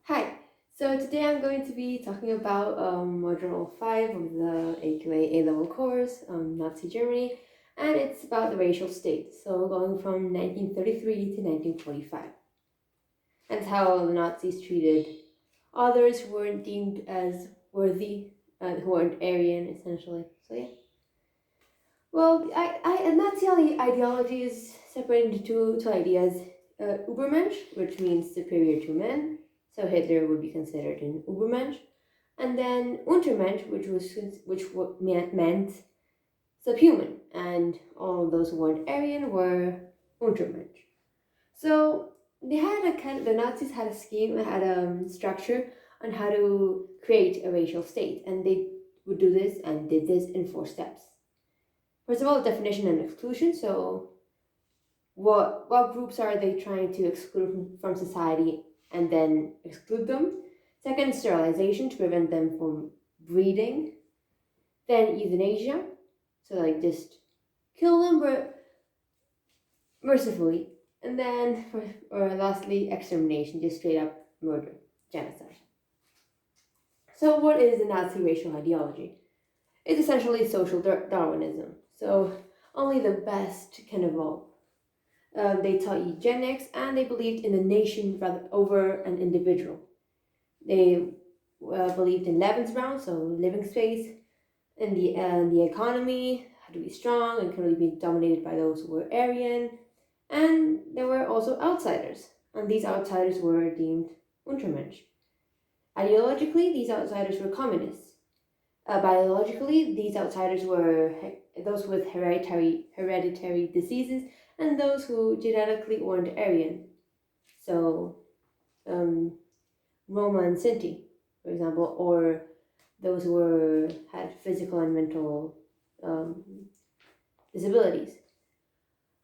Hi, so today I'm going to be talking about Module 5 of the AQA A Level course, Nazi Germany, and it's about the racial state, so going from 1933 to 1945, and how the Nazis treated others who weren't deemed as worthy, who weren't Aryan, essentially. So yeah. Well, Nazi ideology is separated into two ideas. Übermensch, which means superior to men, so Hitler would be considered an Übermensch, and then Untermensch, meant subhuman, and all of those who weren't Aryan were Untermensch. So the Nazis had a scheme, had a structure on how to create a racial state, and they would do this and did this in 4 steps. First of all, definition and exclusion. So, what groups are they trying to exclude from society and then exclude them? Second, sterilization to prevent them from breeding. Then euthanasia, so like just kill them, but mercifully. And then, lastly, extermination, just straight up murder, genocide. So, what is the Nazi racial ideology? It's essentially social Darwinism. So, only the best can evolve. They taught eugenics, and they believed in the nation rather over an individual. They believed in Lebensraum, so living space, in the economy had to be strong and could only be dominated by those who were Aryan, and there were also outsiders, and these outsiders were deemed Untermensch. Ideologically, these outsiders were communists. Biologically, these outsiders were those with hereditary diseases and those who genetically weren't Aryan. So, Roma and Sinti, for example, or those who had physical and mental disabilities.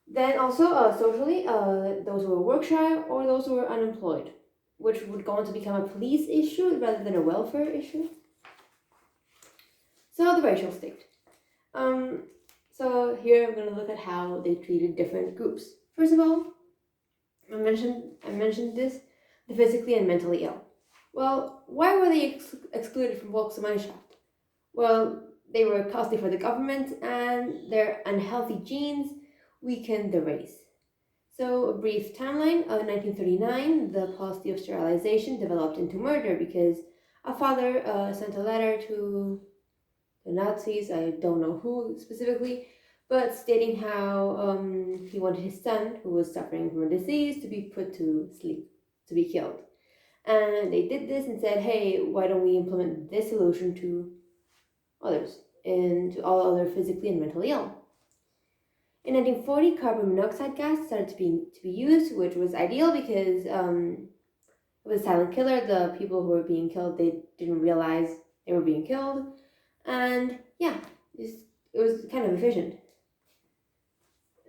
Then also socially, those who were work shy or those who were unemployed, which would go on to become a police issue rather than a welfare issue. So the racial state. So here I'm going to look at how they treated different groups. First of all, I mentioned this, the physically and mentally ill. Well, why were they excluded from Volksgemeinschaft? Well, they were costly for the government, and their unhealthy genes weakened the race. So, a brief timeline. In 1939, the policy of sterilization developed into murder because a father sent a letter to the Nazis, I don't know who specifically, but stating how he wanted his son, who was suffering from a disease, to be put to sleep, to be killed. And they did this and said, hey, why don't we implement this solution to others and to all other physically and mentally ill? In 1940, carbon monoxide gas started to be used, which was ideal because it was a silent killer. The people who were being killed, they didn't realize they were being killed. And yeah, it was kind of efficient.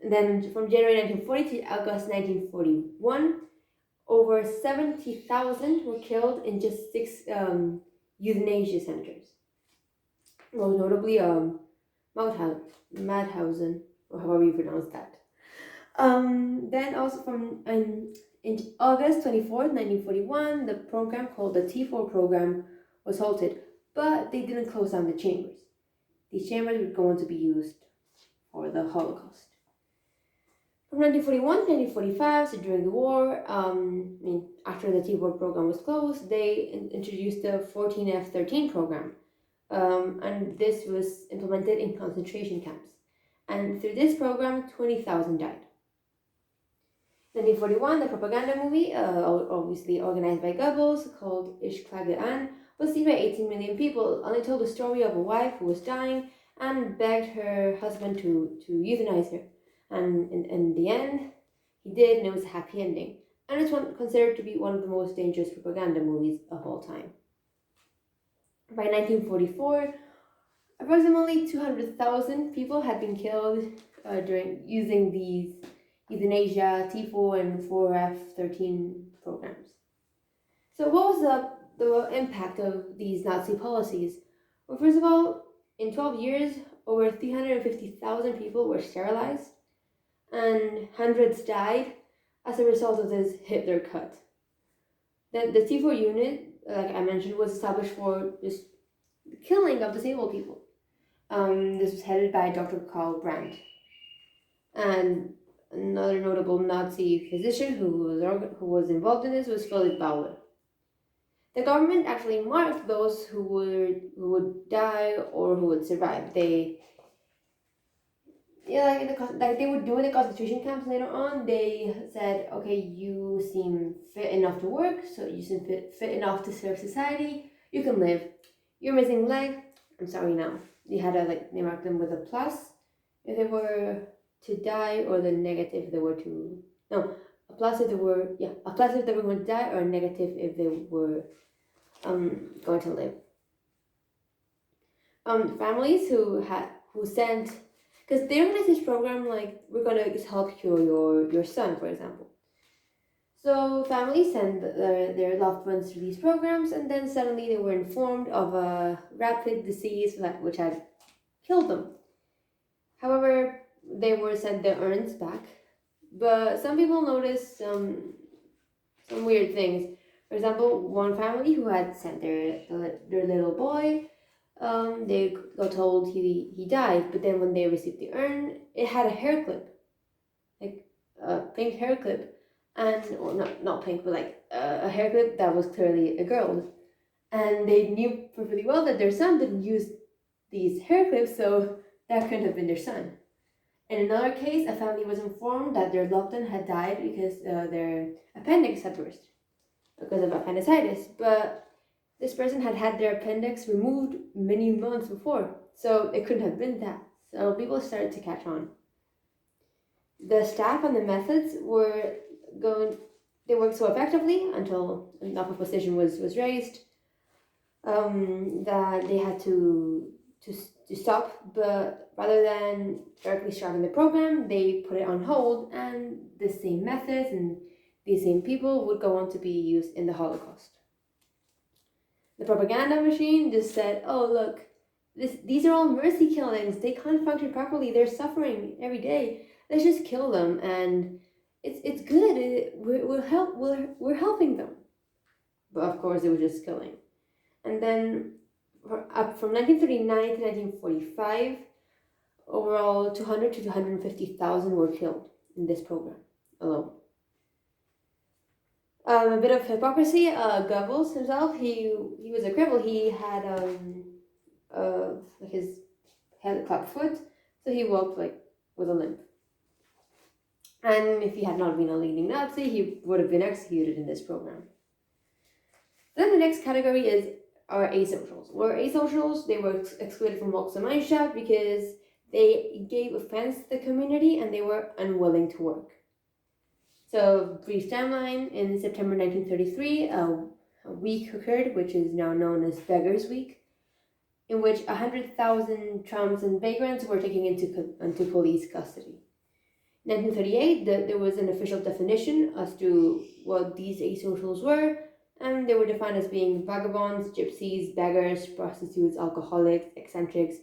And then from January 1940 to August 1941, over 70,000 were killed in just 6 euthanasia centers. Most notably, Madhausen, or however you pronounce that. Then also in August 24th, 1941, the program called the T4 program was halted, but they didn't close down the chambers. These chambers would go on to be used for the Holocaust. From 1941 to 1945, so during the war, after the T4 program was closed, they introduced the 14F13 program, and this was implemented in concentration camps. And through this program, 20,000 died. In 1941, the propaganda movie, obviously organized by Goebbels, called Ich klage an, was seen by 18 million people, and it told the story of a wife who was dying and begged her husband to euthanize her. And in the end, he did, and it was a happy ending. And it's considered to be one of the most dangerous propaganda movies of all time. By 1944, approximately 200,000 people had been killed during using these euthanasia, T4, and 4F13 programs. So what was the impact of these Nazi policies? Well, first of all, in 12 years, over 350,000 people were sterilized, and hundreds died as a result of this Hitler cut. The T4 unit, like I mentioned, was established for just the killing of disabled people. This was headed by Dr. Karl Brandt. And another notable Nazi physician who was involved in this was Philip Bauer. The government actually marked those who would die or who would survive. They they would do in the concentration camps later on. They said, okay, you seem fit enough to work, so you seem fit enough to serve society. You can live. You're missing leg. I'm sorry now. They had they marked them with a plus if they were to die, or the negative if they were to a plus if they were going to die, or a negative if they were going to live. Families who sent, because they organized this program like, we're gonna help cure your son, for example. So families send their loved ones to these programs, and then suddenly they were informed of a rapid disease which had killed them. However, they were sent their urns back, but some people noticed some weird things. For example, one family who had sent their little boy, they got told he died, but then when they received the urn, it had a hair clip, like a pink hair clip, and not pink, but like a hair clip that was clearly a girl, and they knew perfectly well that their son didn't use these hair clips, so that couldn't have been their son. In another case, a family was informed that their loved one had died because their appendix had burst because of appendicitis, but this person had their appendix removed many months before, so it couldn't have been that. So people started to catch on. The staff and the methods they worked so effectively until enough opposition was raised that they had to stop, but rather than directly starting the program, they put it on hold, and the same methods and these same people would go on to be used in the Holocaust. The propaganda machine just said, oh look, these are all mercy killings, they can't function properly, they're suffering every day, let's just kill them, and it's good, we're helping them. But of course it was just killing. And then from 1939 to 1945, overall 200 to 250,000 were killed in this program alone. A bit of hypocrisy. Goebbels himself, he was a cripple. He had his hand club foot, so he walked with a limp. And if he had not been a leading Nazi, he would have been executed in this program. Then the next category are asocials. Where asocials, they were excluded from Volksgemeinschaft because they gave offense to the community and they were unwilling to work. So, brief timeline, in September 1933, a week occurred, which is now known as Beggars' Week, in which 100,000 Trams and vagrants were taken into police custody. In 1938, there was an official definition as to what these asocials were, and they were defined as being vagabonds, gypsies, beggars, prostitutes, alcoholics, eccentrics,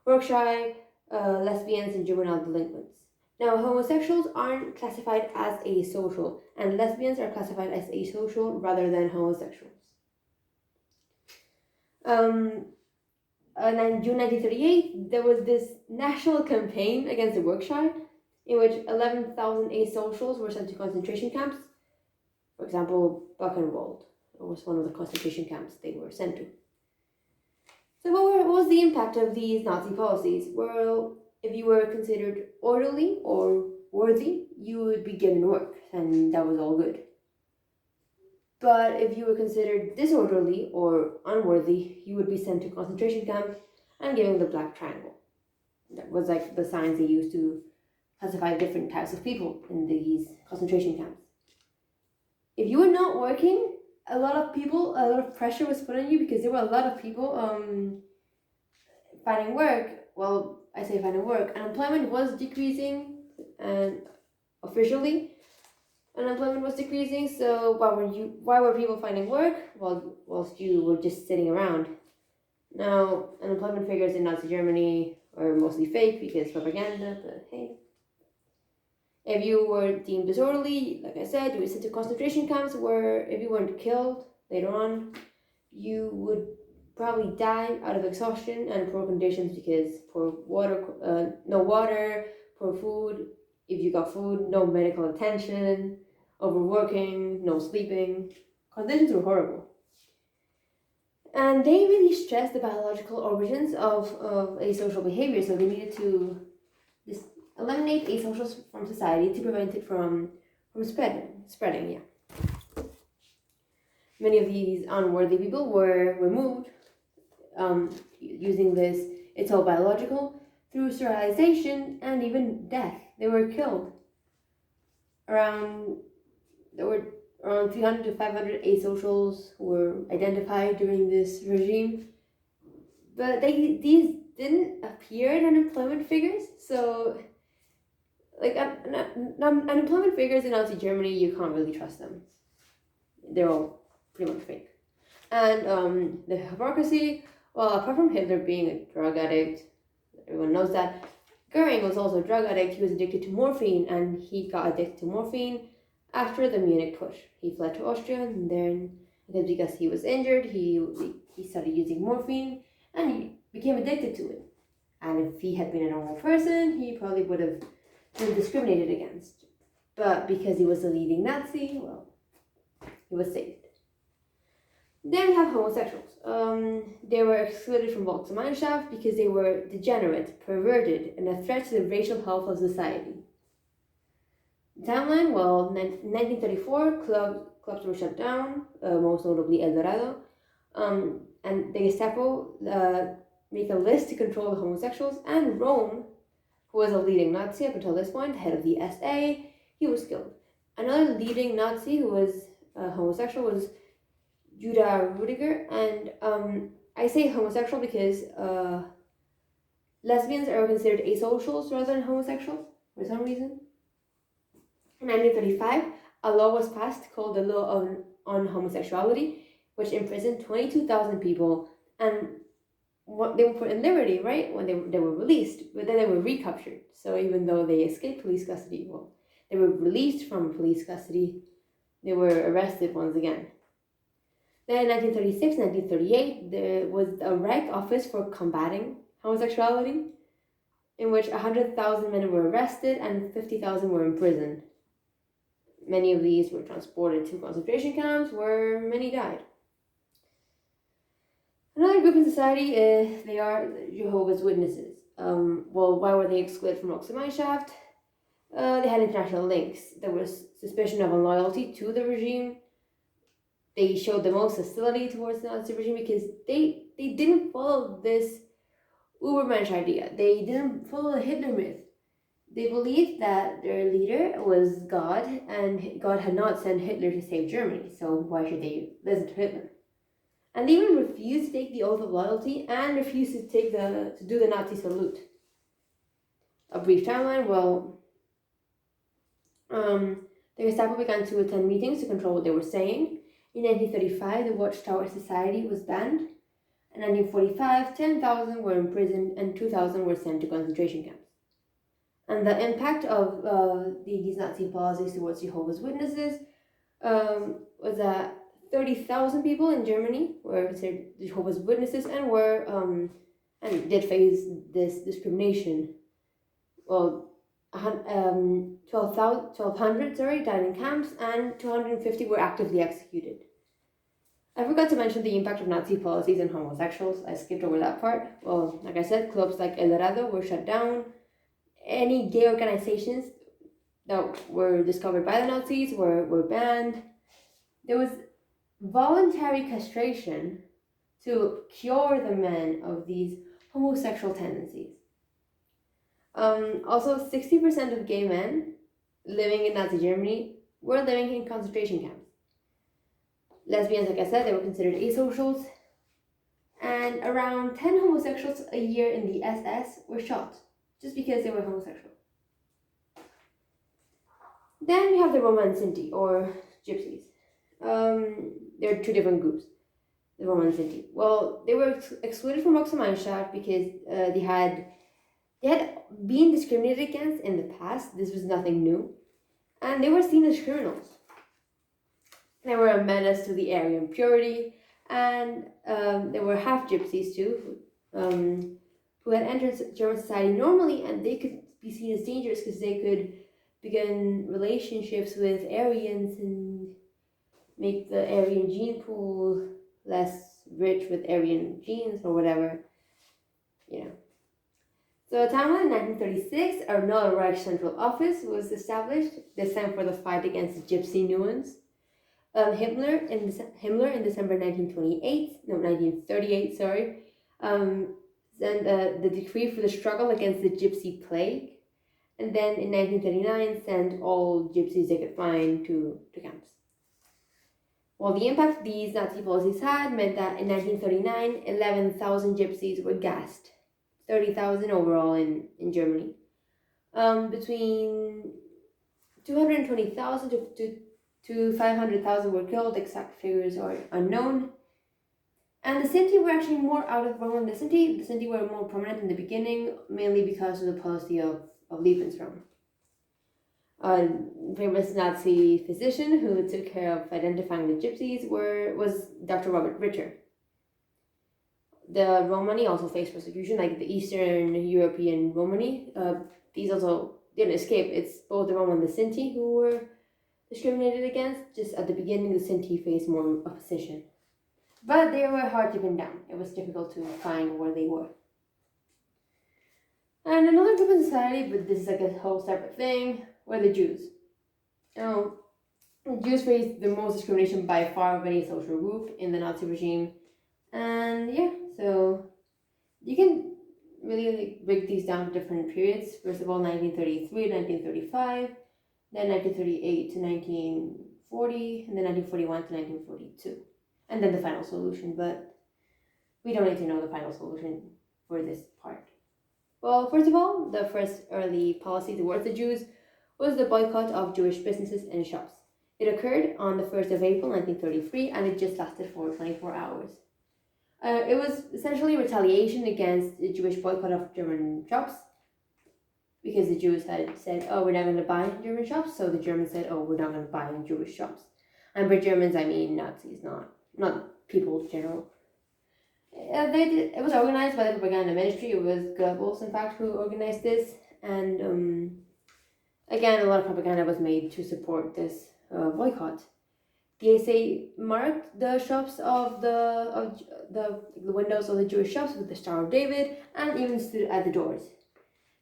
work-shy, lesbians, and juvenile delinquents. Now, homosexuals aren't classified as asocial, and lesbians are classified as asocial rather than homosexuals. In June 1938, there was this national campaign against the work-shy, in which 11,000 asocials were sent to concentration camps. For example, Buchenwald was one of the concentration camps they were sent to. So what was the impact of these Nazi policies? Well, if you were considered orderly or worthy, you would be given work, and that was all good. But if you were considered disorderly or unworthy, you would be sent to concentration camp and given the black triangle. That was like the signs they used to classify different types of people in these concentration camps. If you were not working, a lot of pressure was put on you because there were a lot of people finding work. Well, I say finding work. Unemployment was decreasing, and officially, unemployment was decreasing. So why were people finding work? Well, whilst you were just sitting around. Now, unemployment figures in Nazi Germany are mostly fake because propaganda, but hey. If you were deemed disorderly, like I said, you were sent to concentration camps where if you weren't killed later on, you would probably die out of exhaustion and poor conditions because no water, poor food. If you got food, no medical attention, overworking, no sleeping. Conditions were horrible. And they really stressed the biological origins of asocial behavior, so they needed to eliminate asocials from society to prevent it from spreading. Yeah. Many of these unworthy people were removed using this, it's all biological, through sterilization and even death. They were killed. There were around 300 to 500 asocials who were identified during this regime, but these didn't appear in unemployment figures, so like unemployment figures in Nazi Germany, you can't really trust them. They're all pretty much fake. And the hypocrisy, well, apart from Hitler being a drug addict, everyone knows that, Goering was also a drug addict. He was addicted to morphine, and he got addicted to morphine after the Munich Putsch. He fled to Austria, and then because he was injured, he started using morphine, and he became addicted to it. And if he had been a normal person, he probably would have been discriminated against. But because he was a leading Nazi, well, he was saved. Then we have homosexuals. They were excluded from Volksgemeinschaft because they were degenerate, perverted, and a threat to the racial health of society. Timeline, well, in 1934, clubs were shut down, most notably El Dorado, and the Gestapo make a list to control the homosexuals, and Rome, who was a leading Nazi up until this point, head of the SA, he was killed. Another leading Nazi who was homosexual was Judah Rudiger, and I say homosexual because lesbians are considered asocials rather than homosexuals for some reason. In 1935, a law was passed called the Law on Homosexuality, which imprisoned 22,000 people, and they were put in liberty, right, when they were released, but then they were recaptured. So even though they escaped police custody, well, they were released from police custody, they were arrested once again. Then in 1936, 1938, there was a Reich Office for Combating Homosexuality, in which 100,000 men were arrested and 50,000 were imprisoned. Many of these were transported to concentration camps where many died. Another group in society, they are Jehovah's Witnesses. Well, why were they excluded from Volksgemeinschaft? They had international links. There was suspicion of loyalty to the regime. They showed the most hostility towards the Nazi regime because they didn't follow this Übermensch idea. They didn't follow the Hitler myth. They believed that their leader was God, and God had not sent Hitler to save Germany, so why should they listen to Hitler? And they even refused to take the oath of loyalty and refused to do the Nazi salute. A brief timeline, well, the Gestapo began to attend meetings to control what they were saying. In 1935, the Watchtower Society was banned. In 1945, 10,000 were imprisoned and 2,000 were sent to concentration camps. And the impact of these Nazi policies towards Jehovah's Witnesses was that 30,000 people in Germany were considered Jehovah's Witnesses and were and did face this discrimination. Well, 1,200 died in camps, and 250 were actively executed. I forgot to mention the impact of Nazi policies on homosexuals. I skipped over that part. Well, like I said, clubs like El Dorado were shut down. Any gay organizations that were discovered by the Nazis were banned. There was voluntary castration to cure the men of these homosexual tendencies. Also, 60% of gay men living in Nazi Germany were living in concentration camps. Lesbians, like I said, they were considered asocials, and around 10 homosexuals a year in the SS were shot just because they were homosexual. Then we have the Roma and Sinti, or Gypsies. There are two different groups, the Roma and Sinti. Well, they were excluded from Volksgemeinschaft because they had been discriminated against in the past. This was nothing new. and they were seen as criminals. They were a menace to the Aryan purity, and they were half gypsies too, who had entered German society normally, and they could be seen as dangerous because they could begin relationships with Aryans and make the Aryan gene pool less rich with Aryan genes or whatever, you know. So at time in 1936, another Reich Central Office was established, this time for the fight against the gypsy nuance. Himmler in December 1938, sent the decree for the struggle against the gypsy plague, and then in 1939 sent all gypsies they could find to camps. Well, the impact these Nazi policies had meant that in 1939, 11,000 gypsies were gassed, 30,000 overall in Germany. Between 220,000 to 500,000 were killed, exact figures are unknown. And the Sinti were actually more out of Rome than the Sinti. The Sinti were more prominent in the beginning, mainly because of the policy of Lebensraum. A famous Nazi physician who took care of identifying the gypsies was Dr. Robert Richter. The Romani also faced persecution, like the Eastern European Romani. These also didn't escape. It's both the Roma and the Sinti who were discriminated against. Just at the beginning, the Sinti faced more opposition. But they were hard to pin down. It was difficult to find where they were. And another group in society, but this is like a whole separate thing, were the Jews. Now, the Jews faced the most discrimination by far of any social group in the Nazi regime. And yeah, so you can really break these down to different periods. First of all, 1933 to 1935, then 1938 to 1940, and then 1941 to 1942. And then the final solution, but we don't need to know the final solution for this part. Well, first of all, the first early policy towards the Jews was the boycott of Jewish businesses and shops. It occurred on the 1st of April 1933, and it just lasted for 24 hours. It was essentially retaliation against the Jewish boycott of German shops, because the Jews had said, oh, we're not going to buy in German shops, so the Germans said, oh, we're not going to buy in Jewish shops. And by Germans, I mean Nazis, not people in general. It was organized by the propaganda ministry. It was Goebbels, in fact, who organized this. And again, a lot of propaganda was made to support this boycott. The SA marked the shops of the windows of the Jewish shops with the Star of David, and even stood at the doors.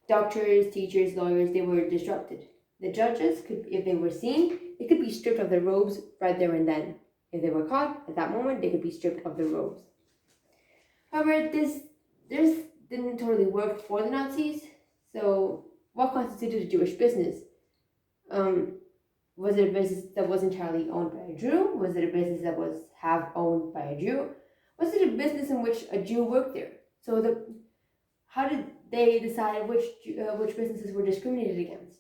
Doctors, teachers, lawyers, they were disrupted. The judges could, if they were seen, they could be stripped of their robes right there and then. If they were caught at that moment, they could be stripped of their robes. However, this didn't totally work for the Nazis. So, what constituted a Jewish business? Was it a business that was entirely owned by a Jew? Was it a business that was half owned by a Jew? Was it a business in which a Jew worked there? So, how did they decide which businesses were discriminated against?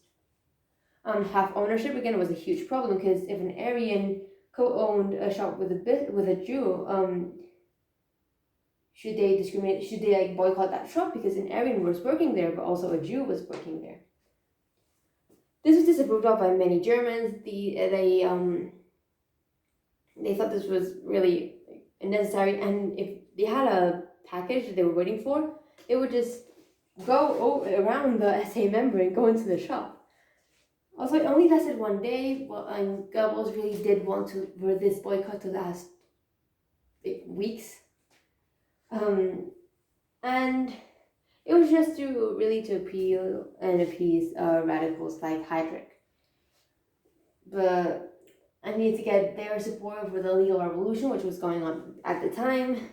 Half ownership again was a huge problem, because if an Aryan co-owned a shop with a Jew, should they discriminate? Should they boycott that shop because an Aryan was working there, but also a Jew was working there? This was disapproved of by many Germans. They thought this was really unnecessary, and if they had a package that they were waiting for, they would just go around the SA member and go into the shop. Also, it only lasted one day, and Goebbels really did want for this boycott to last weeks. And it was just to appeal and appease radicals like Heydrich. But I needed to get their support for the legal revolution, which was going on at the time.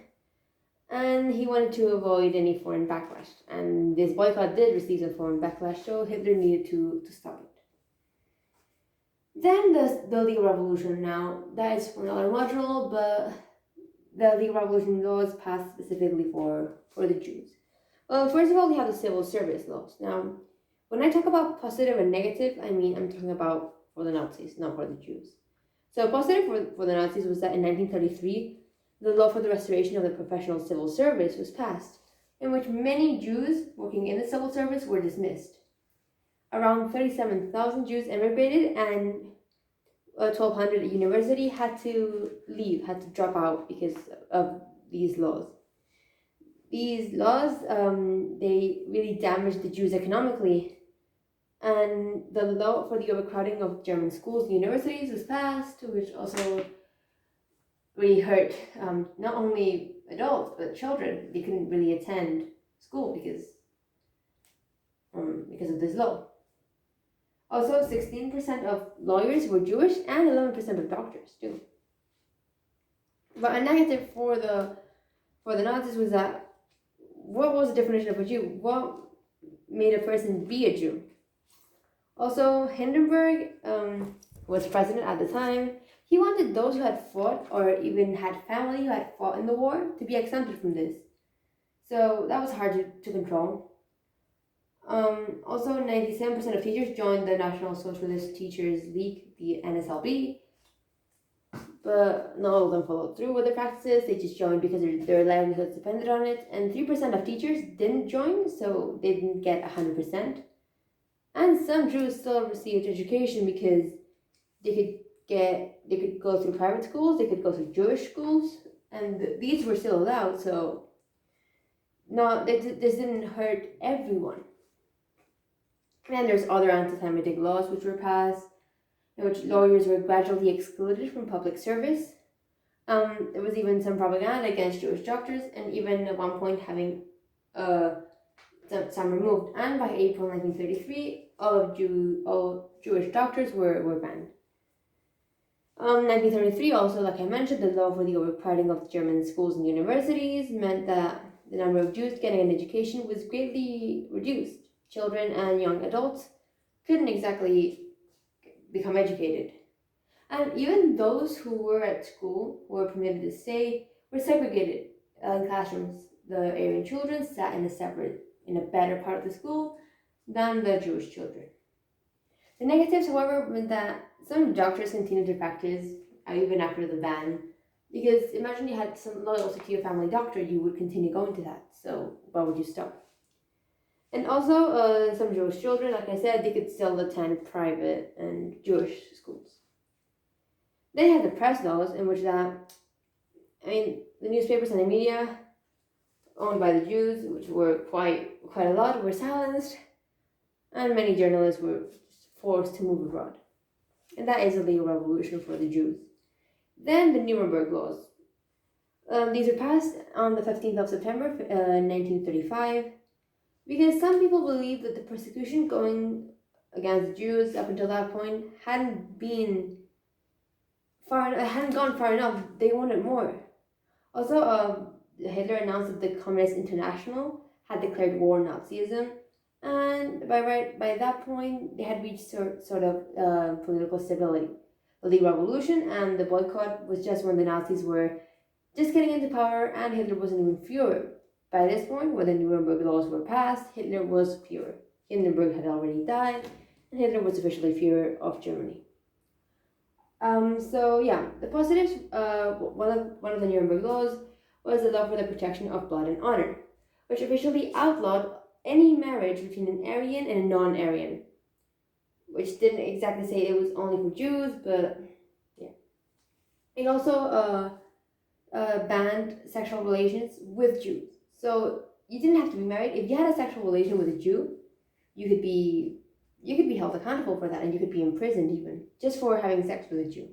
And he wanted to avoid any foreign backlash. And this boycott did receive some foreign backlash, so Hitler needed to stop it. Then the legal revolution. Now, that is for another module, but the legal revolution laws passed specifically for the Jews. Well, first of all, we have the civil service laws. Now, when I talk about positive and negative, I mean I'm talking about for the Nazis, not for the Jews. So positive for the Nazis was that in 1933, the law for the restoration of the professional civil service was passed, in which many Jews working in the civil service were dismissed. around 37,000 Jews immigrated, and 1,200 at university had to leave, had to drop out because of these laws. These laws, they really damaged the Jews economically, and the law for the overcrowding of German schools and universities was passed, which also really hurt not only adults but children. They couldn't really attend school because of this law. Also, 16% of lawyers were Jewish and 11% of doctors too. But a negative for the Nazis was that, what was the definition of a Jew? What made a person be a Jew? Also, Hindenburg was president at the time. He wanted those who had fought or even had family who had fought in the war to be exempted from this. So that was hard to control. Also, 97% of teachers joined the National Socialist Teachers League, the NSLB, but not all of them followed through with their practices. They just joined because their livelihoods depended on it. And 3% of teachers didn't join, so they didn't get 100%. And some Jews still received education because they could go through private schools, they could go through Jewish schools, and these were still allowed. So this didn't hurt everyone. And there's other anti-Semitic laws which were passed, in which lawyers were gradually excluded from public service. There was even some propaganda against Jewish doctors, and even at one point having some removed. And by April 1933, all Jewish doctors were banned. 1933 also, like I mentioned, the law for the overcrowding of German schools and universities meant that the number of Jews getting an education was greatly reduced. Children and young adults couldn't exactly become educated. And even those who were at school, who were permitted to stay, were segregated in classrooms. The Aryan children sat in a better part of the school than the Jewish children. The negatives, however, were that some doctors continued to practice even after the ban, because imagine you had some loyalty to your family doctor, you would continue going to that, so why would you stop? And also, some Jewish children, like I said, they could still attend private and Jewish schools. They had the press laws, in which the newspapers and the media owned by the Jews, which were quite a lot, were silenced, and many journalists were forced to move abroad. And that is a legal revolution for the Jews. Then the Nuremberg laws. These were passed on the 15th of September, 1935, because some people believed that the persecution going against Jews up until that point hadn't gone far enough. They wanted more. Also, Hitler announced that the Communist International had declared war on Nazism, and by that point they had reached sort of political stability. The legal revolution and the boycott was just when the Nazis were just getting into power, and Hitler wasn't even Führer. By this point, when the Nuremberg laws were passed, Hitler was Führer. Hindenburg had already died, and Hitler was officially Führer of Germany. The positives, one of the Nuremberg laws was the law for the protection of blood and honor, which officially outlawed any marriage between an Aryan and a non-Aryan, which didn't exactly say it was only for Jews, but yeah. It also banned sexual relations with Jews. So you didn't have to be married. If you had a sexual relation with a Jew, you could be held accountable for that, and you could be imprisoned even just for having sex with a Jew.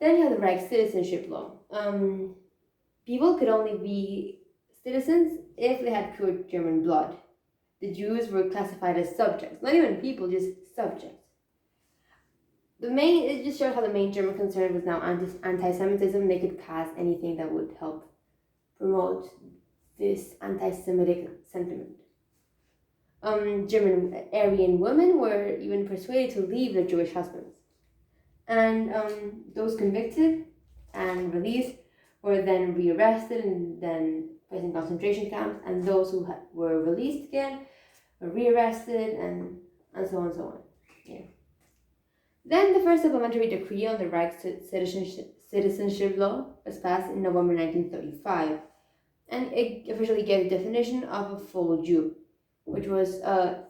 Then you have the Reich citizenship law. People could only be citizens if they had pure German blood. The Jews were classified as subjects, not even people, just subjects. It just showed how the main German concern was now anti-Semitism. They could pass anything that would help promote this anti-Semitic sentiment. German Aryan women were even persuaded to leave their Jewish husbands. And those convicted and released were then rearrested and then placed in concentration camps, and those who were released again were rearrested and so on and so on. Yeah. Then the first supplementary decree on the Reich citizenship law was passed in November 1935, and it officially gave the definition of a full Jew. which was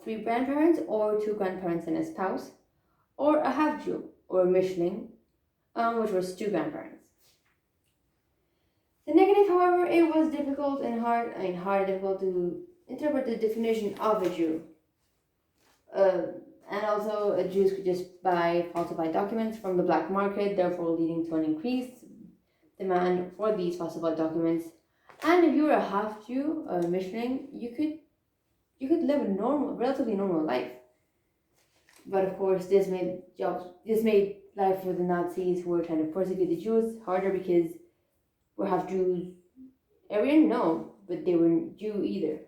3 grandparents or 2 grandparents and a spouse, or a half Jew or a Mischling, which was 2 grandparents. The negative, however, it was difficult and difficult to interpret the definition of a Jew. And also, Jews could just buy falsified documents from the black market, therefore leading to an increased demand for these falsified documents. And if you were a half Jew or a Mischling, you could live a relatively normal life. But of course, this made life for the Nazis who were trying to persecute the Jews harder, because we're half Jews. Aryan? No, but they weren't Jew either.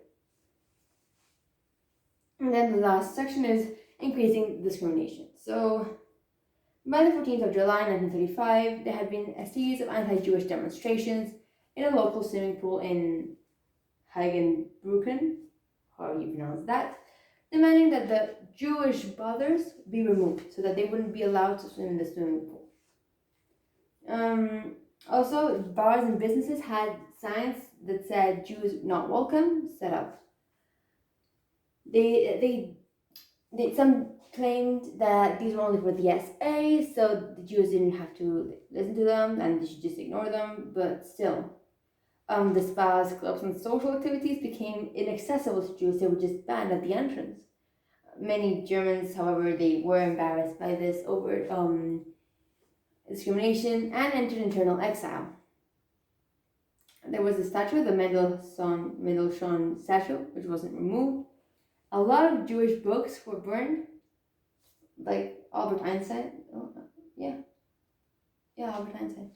And then the last section is increasing discrimination. So, by the 14th of July 1935, there had been a series of anti-Jewish demonstrations in a local swimming pool in Hagenbrücken, however you pronounce that, demanding that the Jewish bathers be removed so that they wouldn't be allowed to swim in the swimming pool. Also, bars and businesses had signs that said "Jews not welcome" set up. Some claimed that these were only for the SA, so the Jews didn't have to listen to them and they should just ignore them. But still, the spas, clubs, and social activities became inaccessible to Jews. They were just banned at the entrance. Many Germans, however, they were embarrassed by this overt discrimination and entered internal exile. There was a statue, the Mendelssohn statue, which wasn't removed. A lot of Jewish books were burned, like Albert Einstein. Albert Einstein.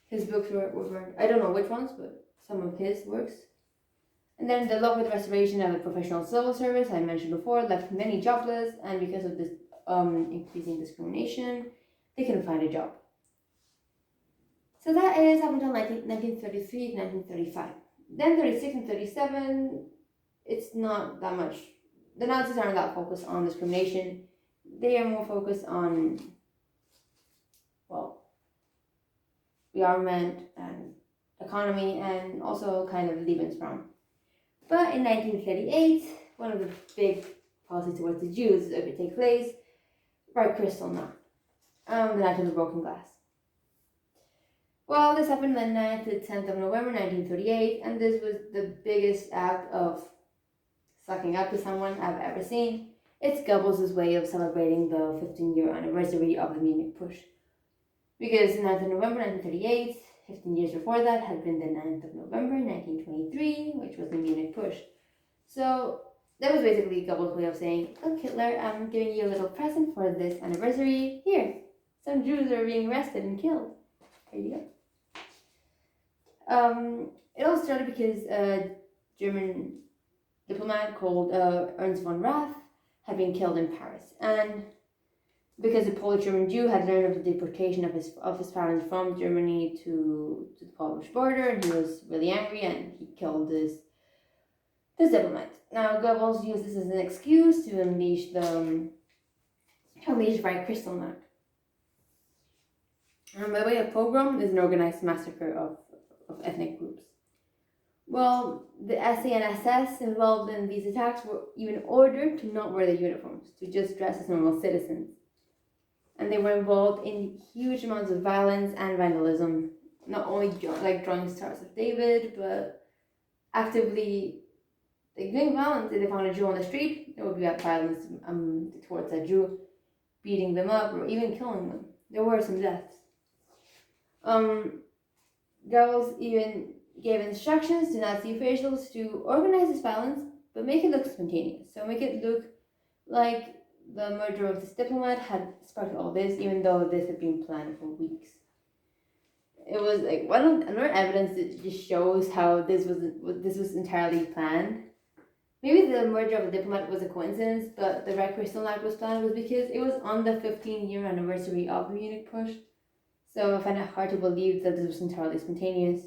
His books were burned. I don't know which ones, but some of his works. And then the love with restoration of the professional civil service, I mentioned before, left many jobless, and because of this increasing discrimination, they couldn't find a job. So that is up until 1933 to 1935. Then 36 and 37, it's not that much. The Nazis aren't that focused on discrimination. They are more focused on, the armament and economy, and also kind of Lebensraum. But in 1938, one of the big policies towards the Jews that could take place, White Kristallnacht, the Night of the Broken Glass. Well, this happened on the 9th to 10th of November 1938, and this was the biggest act of sucking up to someone I've ever seen. It's Goebbels' way of celebrating the 15-year anniversary of the Munich Push. Because 9th of November 1938, 15 years before that, had been the 9th of November 1923, which was the Munich Push. So that was basically Goebbels' way of saying, "Look, Hitler, I'm giving you a little present for this anniversary. Here, some Jews are being arrested and killed. Here you go." It all started because a German diplomat called Ernst von Rath had been killed in Paris, and because a Polish-German Jew had learned of the deportation of his parents from Germany to the Polish border, and he was really angry, and he killed this diplomat. Now Goebbels used this as an excuse to unleash White Kristallnacht. And by the way, a pogrom is an organized massacre of ethnic groups. Well, the SA and SS involved in these attacks were even ordered to not wear their uniforms, to just dress as normal citizens. And they were involved in huge amounts of violence and vandalism, not only drawing Stars of David, but actively doing violence. If they found a Jew on the street, there would be violence towards that Jew, beating them up or even killing them. There were some deaths. Goebbels even gave instructions to Nazi officials to organize this violence, but make it look spontaneous. So make it look like the murder of this diplomat had sparked all this, even though this had been planned for weeks. It was another evidence that just shows how this was entirely planned. Maybe the murder of the diplomat was a coincidence, but the Red Kristallnacht was planned was because it was on the 15-year anniversary of the Munich Push. So I find it hard to believe that this was entirely spontaneous.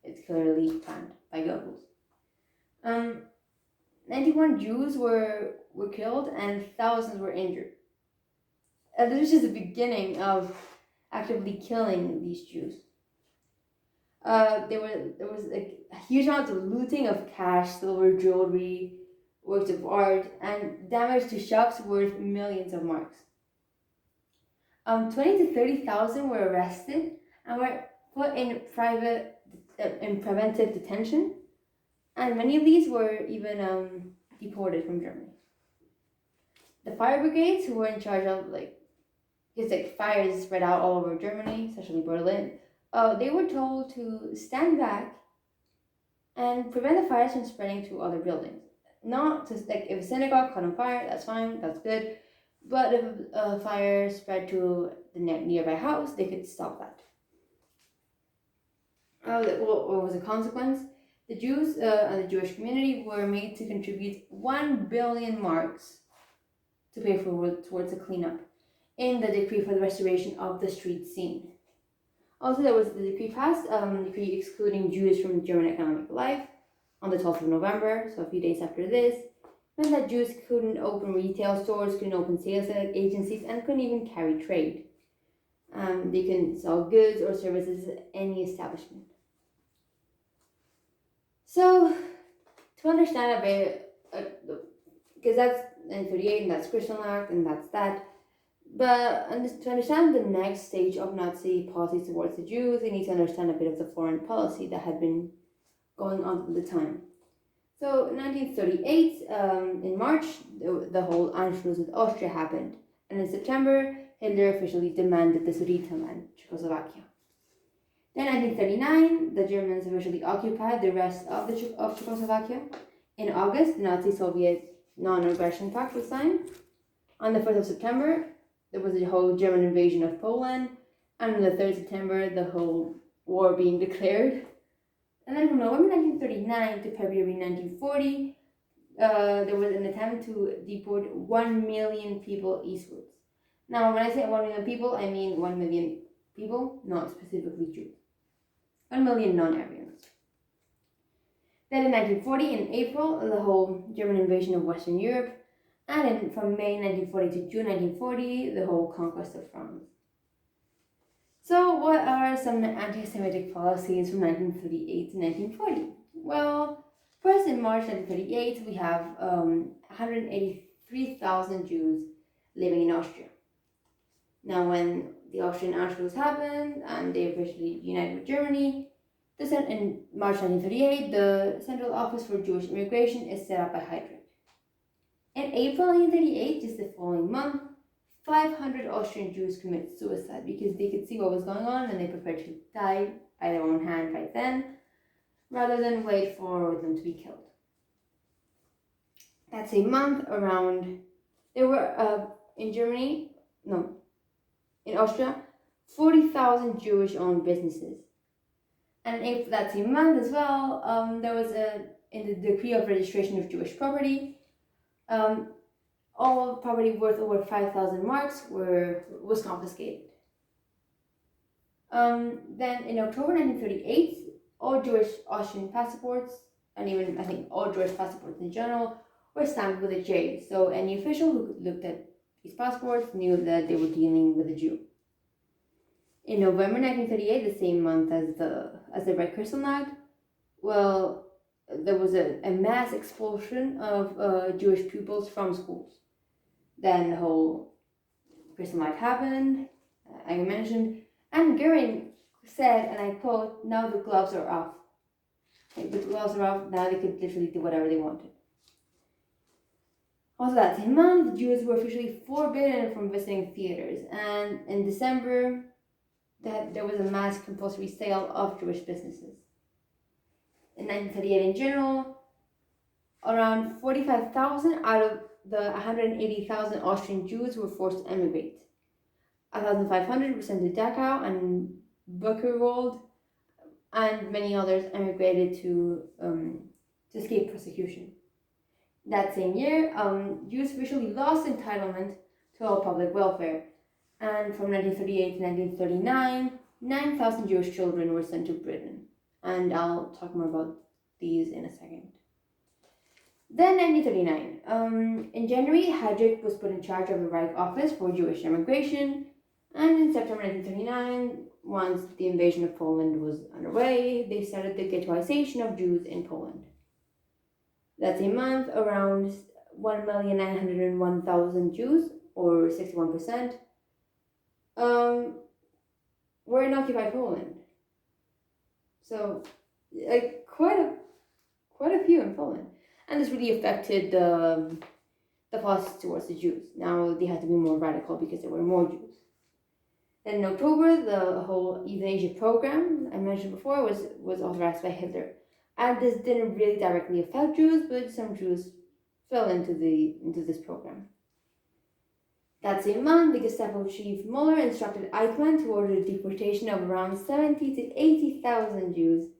It's clearly planned by Goebbels. 91 Jews were killed and thousands were injured. This was just the beginning of actively killing these Jews. There was a huge amount of looting of cash, silver, jewelry, works of art, and damage to shops worth millions of marks. 20 to 30,000 were arrested and were put in preventive detention, and many of these were even deported from Germany. The fire brigades, who were in charge of because fires spread out all over Germany, especially Berlin, they were told to stand back and prevent the fires from spreading to other buildings. Not to if a synagogue caught on fire, that's fine, that's good. But if a fire spread to the nearby house, they could stop that. What was the consequence? The Jews and the Jewish community were made to contribute 1 billion marks to pay towards the cleanup in the decree for the restoration of the street scene. Also, there was the decree passed, decree excluding Jews from German economic life on the 12th of November, so a few days after this, meant that Jews couldn't open retail stores, couldn't open sales agencies, and couldn't even carry trade. They couldn't sell goods or services at any establishment. So, to understand a bit, because that's 1938 and that's Kristallnacht and that's that, but to understand the next stage of Nazi policies towards the Jews, they need to understand a bit of the foreign policy that had been going on at the time. So in 1938, in March, the whole Anschluss with Austria happened, and in September, Hitler officially demanded the Sudetenland, Czechoslovakia. Then in 1939, the Germans officially occupied the rest of Czechoslovakia. In August, the Nazi-Soviet non-aggression pact was signed. On the 1st of September, there was the whole German invasion of Poland, and on the 3rd of September, the whole war being declared. And then from November 1939 to February 1940, there was an attempt to deport 1 million people eastwards. Now, when I say 1 million people, I mean 1 million people, not specifically Jews. 1 million non-Aryans. Then in 1940, in April, the whole German invasion of Western Europe, and from May 1940 to June 1940, the whole conquest of France. So what are some anti-Semitic policies from 1938 to 1940? Well, first in March 1938, we have 183,000 Jews living in Austria. Now, when the Austrian Anschluss happened and they officially united with Germany, in March 1938, the Central Office for Jewish Immigration is set up by Heydrich. In April 1938, just the following month, 500 Austrian Jews commit suicide because they could see what was going on and they preferred to die by their own hand right then, rather than wait for them to be killed. That same month, there were in Austria, 40,000 Jewish-owned businesses. And in that same month as well, there was in the decree of registration of Jewish property, all property worth over 5,000 marks was confiscated. Then in October 1938, all Jewish Austrian passports, and even I think all Jewish passports in general, were stamped with a J. So any official who looked at these passports knew that they were dealing with a Jew. In November 1938, the same month as the Red Kristallnacht, well, there was a mass expulsion of Jewish pupils from schools. Then the whole Kristallnacht happened, I mentioned, and Göring said, and I quote, "Now the gloves are off." The gloves are off, now they could literally do whatever they wanted. Also that same month, Jews were officially forbidden from visiting theaters, and in December, there was a mass compulsory sale of Jewish businesses. In 1938 in general, around 45,000 out of the 180,000 Austrian Jews were forced to emigrate. 1,500 were sent to Dachau and Buchenwald, and many others emigrated to escape persecution. That same year, Jews officially lost entitlement to all public welfare, and from 1938 to 1939, 9,000 Jewish children were sent to Britain, and I'll talk more about these in a second. Then 1939, in January, Heydrich was put in charge of the Reich Office for Jewish Immigration, and in September 1939, once the invasion of Poland was underway, they started the ghettoization of Jews in Poland. That same month, around 1,901,000 Jews, or 61%, were in occupied Poland. So, like, quite a few in Poland. And this really affected the policies towards the Jews. Now they had to be more radical because there were more Jews. Then in October, the whole euthanasia program I mentioned before was authorized by Hitler. And this didn't really directly affect Jews, but some Jews fell into this program. That same month, the Gestapo chief Mueller instructed Eichmann to order the deportation of around 70 to 80,000 Jews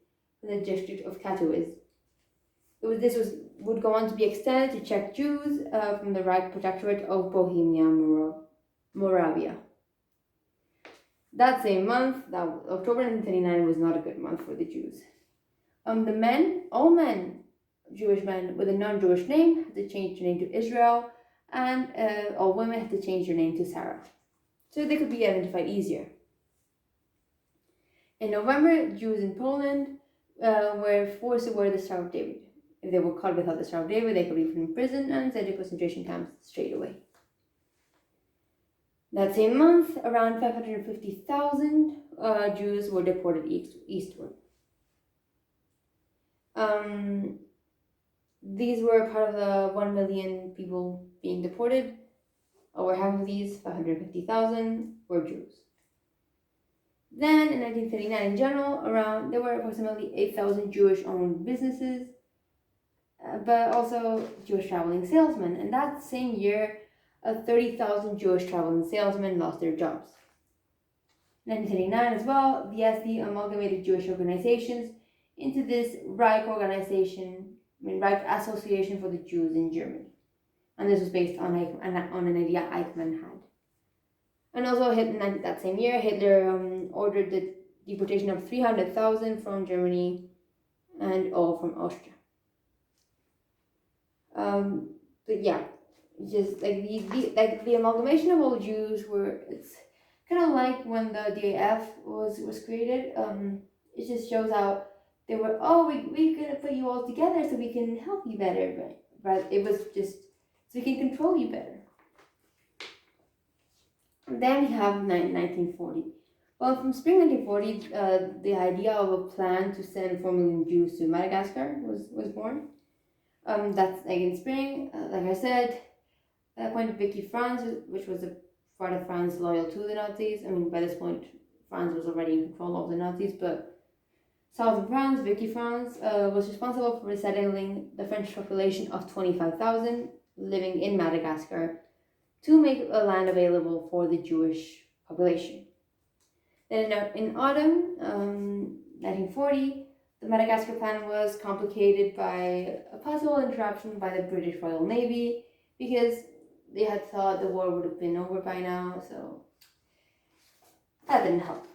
in the district of Katowice. This would go on to be extended to Czech Jews from the Reich Protectorate of Bohemia Moravia. That same month, October 1939, was not a good month for the Jews. All men, Jewish men with a non-Jewish name, had to change their name to Israel, and all women had to change their name to Sarah, so they could be identified easier. In November, Jews in Poland were forced to wear the Star of David. If they were caught without the Star of David, they could be put in prison and sent to concentration camps straight away. That same month, around 550,000 Jews were deported eastward. These were part of the 1 million people being deported. Over half of these, 550,000, were Jews. Then, in 1939 in general, there were approximately 8,000 Jewish-owned businesses, but also Jewish traveling salesmen. And that same year, 30,000 Jewish traveling salesmen lost their jobs. In 1939 as well, the SD amalgamated Jewish organizations into this Reich Association for the Jews in Germany. And this was based on an idea Eichmann had. And also, that same year, Hitler ordered the deportation of 300,000 from Germany and all from Austria. But yeah, just like the amalgamation of all Jews it's kind of like when the DAF was created. It just shows how they were, we're gonna put you all together so we can help you better, but it was just so we can control you better. And then we have 1940. Well, from spring 1940, the idea of a plan to send 4 million Jews to Madagascar was born. That's like in spring, like I said, at that point, Vicky France, which was a part of France loyal to the Nazis. I mean, by this point, France was already in control of the Nazis, but southern France, Vicky France, was responsible for resettling the French population of 25,000 living in Madagascar to make a land available for the Jewish population. Then in autumn 1940, the Madagascar Plan was complicated by a possible interruption by the British Royal Navy because they had thought the war would have been over by now, so that didn't help.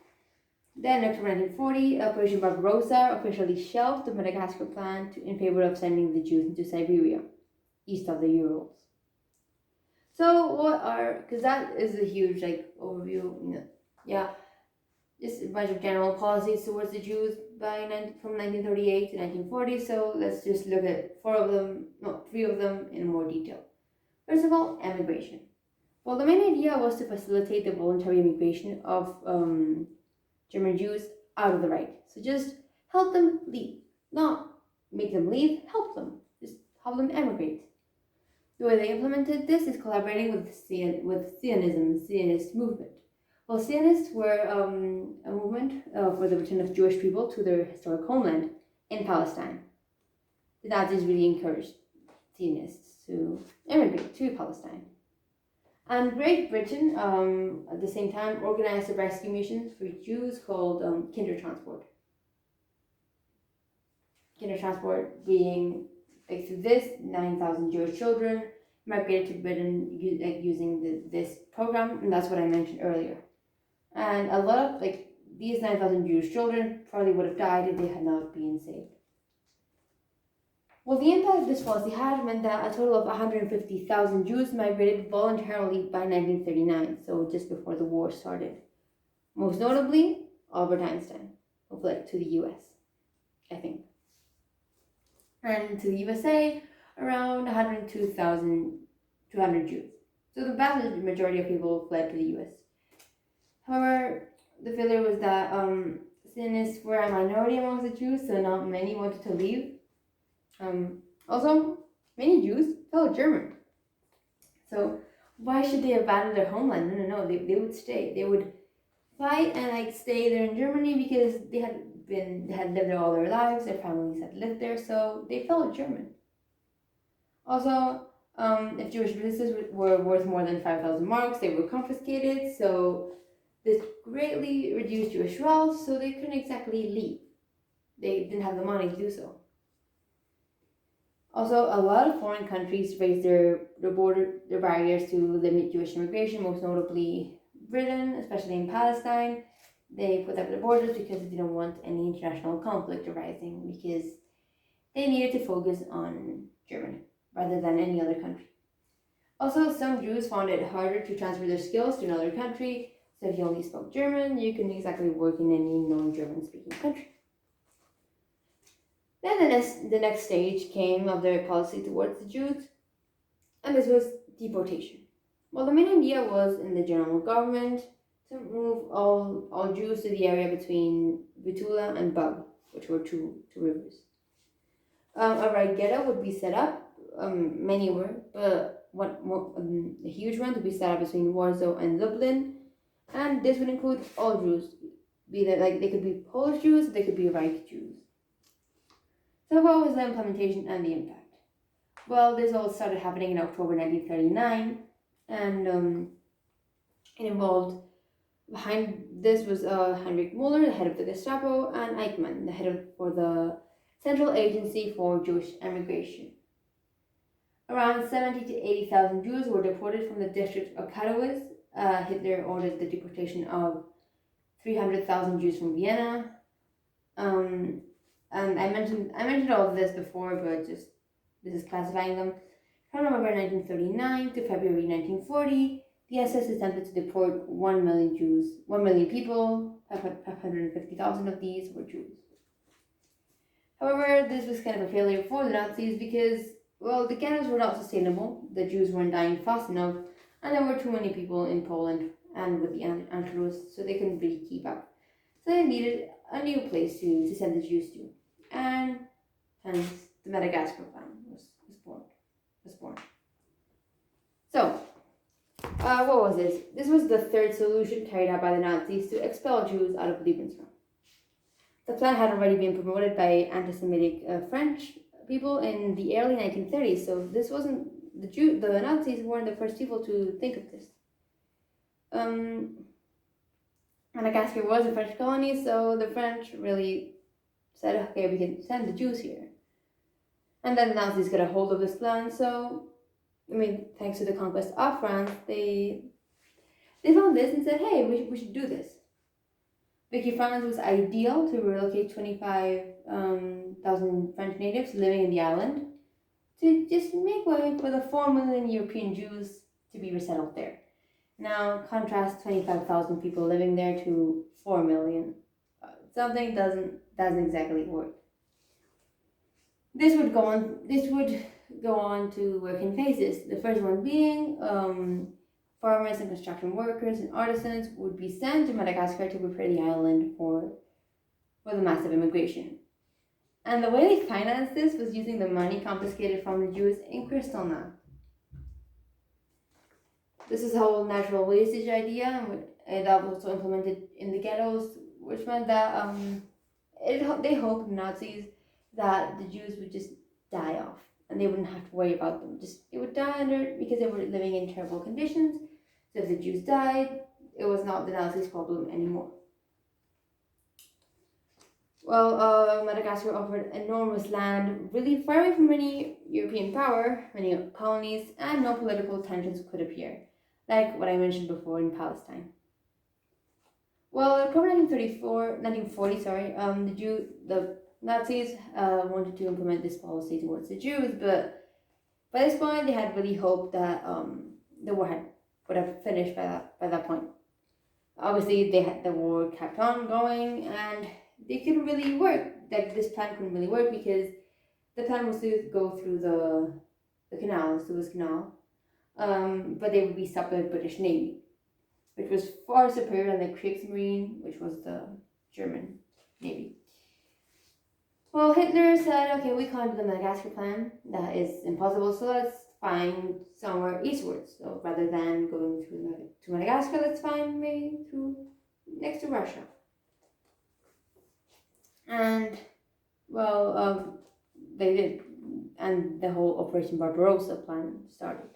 Then in October 1940, Operation Barbarossa officially shelved the Madagascar Plan in favor of sending the Jews into Siberia, east of the Urals. So because that is a huge overview, just a bunch of general policies towards the Jews from 1938 to 1940. So let's just look at three of them in more detail. First of all, emigration. Well, the main idea was to facilitate the voluntary immigration of German Jews out of the Reich. So just help them leave, not make them leave, help them. Just help them emigrate. The way they implemented this is collaborating with Zionism, the Zionist movement. Well, Zionists were a movement for the return of Jewish people to their historic homeland in Palestine. The Nazis really encouraged Zionists to emigrate to Palestine. And Great Britain, at the same time, organized a rescue mission for Jews called Kindertransport. Kindertransport being, through this, 9,000 Jewish children migrated to Britain using this program, and that's what I mentioned earlier. And a lot of, these 9,000 Jewish children probably would have died if they had not been saved. Well, the impact this policy had meant that a total of 150,000 Jews migrated voluntarily by 1939, so just before the war started. Most notably, Albert Einstein, who fled to the US, I think. And to the USA, around 102,200 Jews. So the vast majority of people fled to the US. However, the failure was that Zionists were a minority amongst the Jews, so not many wanted to leave. Also, many Jews felt German. So why should they abandon their homeland? No, they would stay. They would fight and stay there in Germany because they had lived there all their lives. Their families had lived there, so they felt German. Also, if Jewish businesses were worth more than 5,000 marks, they were confiscated. So this greatly reduced Jewish wealth, so they couldn't exactly leave. They didn't have the money to do so. Also, a lot of foreign countries raised their barriers to limit Jewish immigration, most notably Britain, especially in Palestine. They put up the borders because they didn't want any international conflict arising, because they needed to focus on Germany rather than any other country. Also, some Jews found it harder to transfer their skills to another country, so if you only spoke German, you couldn't exactly work in any non-German speaking country. Then the next stage came of their policy towards the Jews, and this was deportation. Well, the main idea was in the general government to move all Jews to the area between Bitula and Bug, which were two rivers. A right ghetto would be set up, many were, but a huge one would be set up between Warsaw and Lublin, and this would include all Jews, be that they could be Polish Jews, they could be Reich Jews. So what was the implementation and the impact? Well, this all started happening in October 1939, and it involved, behind this was Heinrich Müller, the head of the Gestapo, and Eichmann, the head for the Central Agency for Jewish Emigration. Around 70 to 80,000 Jews were deported from the district of Katowice. Hitler ordered the deportation of 300,000 Jews from Vienna. And I mentioned all of this before, but this is classifying them. From November 1939 to February 1940, the SS attempted to deport 1 million Jews, 1 million people. 550,000 of these were Jews. However, this was kind of a failure for the Nazis because, well, the ghettos were not sustainable, the Jews weren't dying fast enough, and there were too many people in Poland and with the Anschluss, so they couldn't really keep up. So they needed a new place to send the Jews to, and hence the Madagascar Plan was born. So, what was this? This was the third solution carried out by the Nazis to expel Jews out of Lebensraum. The plan had already been promoted by anti-Semitic French people in the early 1930s, so this wasn't the Nazis weren't the first people to think of this. Madagascar was a French colony, so the French really said, okay, we can send the Jews here. And then the Nazis got a hold of this plan, so, thanks to the conquest of France, they found this and said, hey, we should do this. Vicky France was ideal to relocate 25,000 French natives living in the island to just make way for the 4 million European Jews to be resettled there. Now, contrast 25,000 people living there to 4 million. Something doesn't exactly work. This would go on to work in phases. The first one being farmers and construction workers and artisans would be sent to Madagascar to prepare the island for the massive immigration. And the way they financed this was using the money confiscated from the Jews in Kristallnacht. This is the whole natural wastage idea, and that was also implemented in the ghettos, which meant that they hoped, the Nazis, that the Jews would just die off and they wouldn't have to worry about them. They would die because they were living in terrible conditions. So if the Jews died, it was not the Nazis' problem anymore. Well, Madagascar offered enormous land, really far away from any European power, many colonies, and no political tensions could appear, like what I mentioned before in Palestine. Well, in October 1940, the Nazis wanted to implement this policy towards the Jews, but by this point they had really hoped that the war would have finished by that point. Obviously, the war kept on going, and they couldn't really work. This plan couldn't really work because The plan was to go through the canal, Suez Canal, but they would be stopped by the British Navy, which was far superior than the Kriegsmarine, which was the German Navy. Well, Hitler said, okay, we can't do the Madagascar Plan. That is impossible, so let's find somewhere eastwards. So rather than going to Madagascar, let's find maybe next to Russia. And, well, they did. And the whole Operation Barbarossa plan started.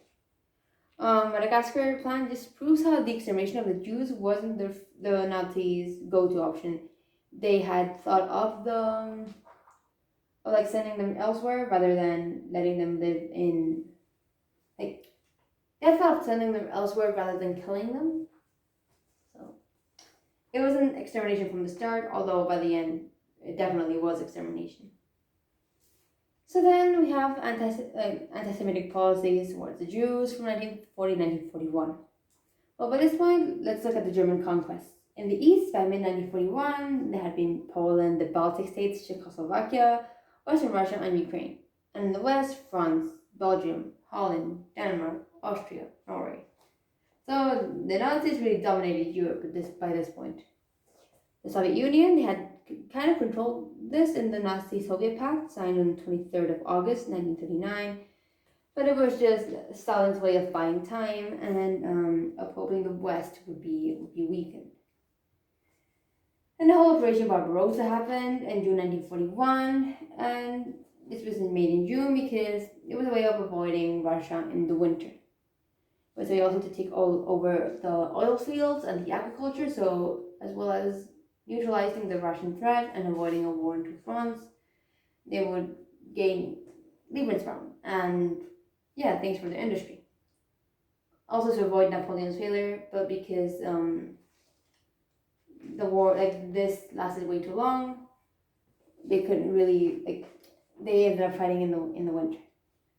Madagascar Plan just proves how the extermination of the Jews wasn't the Nazis' go-to option. They had thought of sending them elsewhere rather than letting them live in, they had thought of sending them elsewhere rather than killing them. So it was an extermination from the start, although by the end it definitely was extermination. So then we have anti-Semitic policies towards the Jews from 1940 to 1941. Well, by this point, let's look at the German conquests. In the east, by mid-1941, there had been Poland, the Baltic states, Czechoslovakia, Western Russia, and Ukraine. And in the west, France, Belgium, Holland, Denmark, Austria, Norway. So the Nazis really dominated Europe by this point. The Soviet Union, they had kind of controlled this in the Nazi-Soviet Pact, signed on the 23rd of August, 1939, but it was just Stalin's way of buying time and of hoping the West would be weakened. And the whole Operation Barbarossa happened in June 1941, and this was made in June because it was a way of avoiding Russia in the winter. It was a way also to take over the oil fields and the agriculture, so as well as neutralizing the Russian threat and avoiding a war into France, they would gain Lebensraum and things for the industry. Also to avoid Napoleon's failure, but because the war this lasted way too long, they couldn't really they ended up fighting in the winter.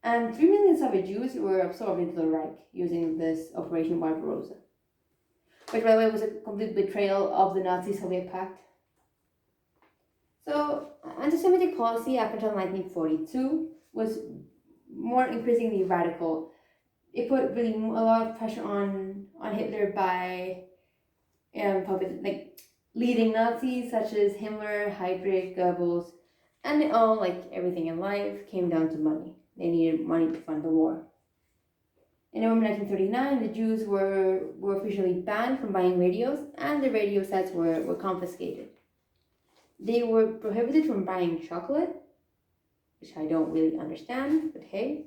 And 3 million Soviet Jews were absorbed into the Reich using this Operation Barbarossa, which by the way was a complete betrayal of the Nazi-Soviet Pact. So, anti-Semitic policy up until 1942 was more increasingly radical. It put really a lot of pressure on Hitler by leading Nazis such as Himmler, Heydrich, Goebbels, and it all, like everything in life, came down to money. They needed money to fund the war. In November 1939, the Jews were officially banned from buying radios, and the radio sets were confiscated. They were prohibited from buying chocolate, which I don't really understand, but hey.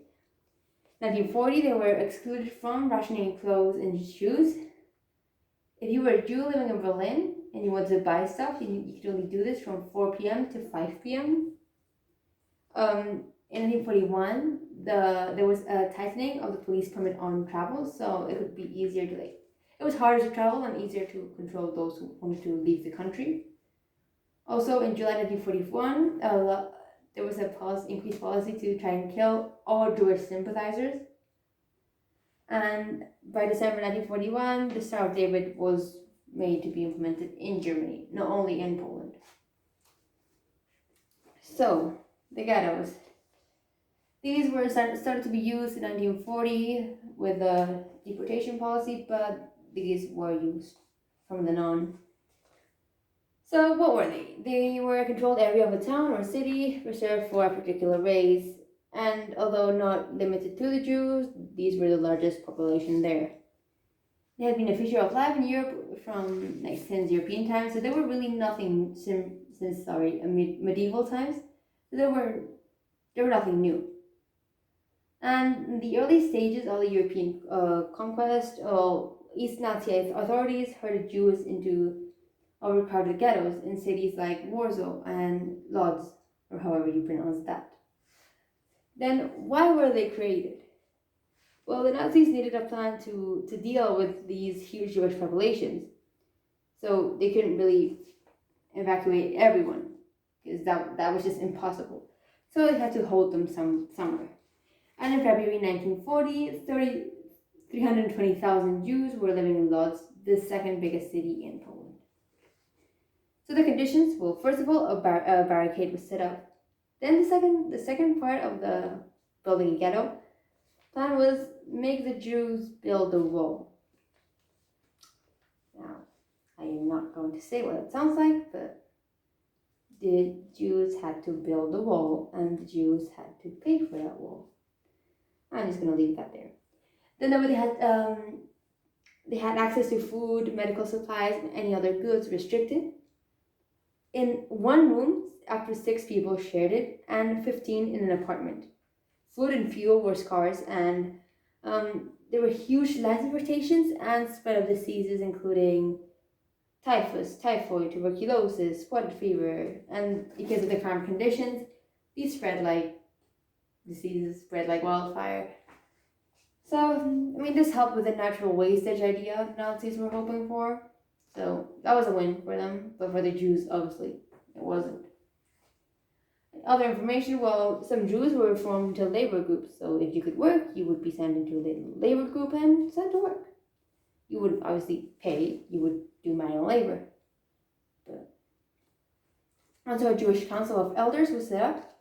1940, they were excluded from rationing clothes and shoes. If you were a Jew living in Berlin and you wanted to buy stuff, you could only do this from 4 p.m. to 5 p.m. In 1941, there was a tightening of the police permit on travel, so it would be easier to it was harder to travel and easier to control those who wanted to leave the country. Also, in July 1941, there was a increased policy to try and kill all Jewish sympathizers. And by December 1941, the Star of David was made to be implemented in Germany, not only in Poland. So, the ghettos. These were started to be used in 1940 with the deportation policy, but these were used from then on. So what were they? They were a controlled area of a town or city reserved for a particular race, and although not limited to the Jews, these were the largest population there. They had been a feature of life in Europe since European times, so they were really nothing since medieval times. So they were nothing new. And in the early stages of the European conquest, East Nazi authorities herded Jews into overcrowded ghettos in cities like Warsaw and Lodz, or however you pronounce that. Then why were they created? Well, the Nazis needed a plan to deal with these huge Jewish populations. So they couldn't really evacuate everyone, because that was just impossible. So they had to hold them somewhere. And in February 1940, 320,000 Jews were living in Lodz, the second biggest city in Poland. So the conditions, well, first of all, a barricade was set up. Then the second part of the building a ghetto plan was make the Jews build a wall. Now, I am not going to say what it sounds like, but the Jews had to build a wall, and the Jews had to pay for that wall. I'm just gonna leave that there. Then they had access to food, medical supplies, and any other goods restricted. In one room, up to 6 people shared it, and 15 in an apartment. Food and fuel were scarce, and there were huge land rotations and spread of diseases, including typhus, typhoid, tuberculosis, scarlet fever, and because of the current conditions, these diseases spread like wildfire. So, this helped with the natural wastage idea Nazis were hoping for. So, that was a win for them, but for the Jews, obviously, it wasn't. Other information, well, some Jews were formed into labor groups, so if you could work, you would be sent into a labor group and sent to work. You would obviously pay, you would do manual labor. But also a Jewish Council of Elders was set up,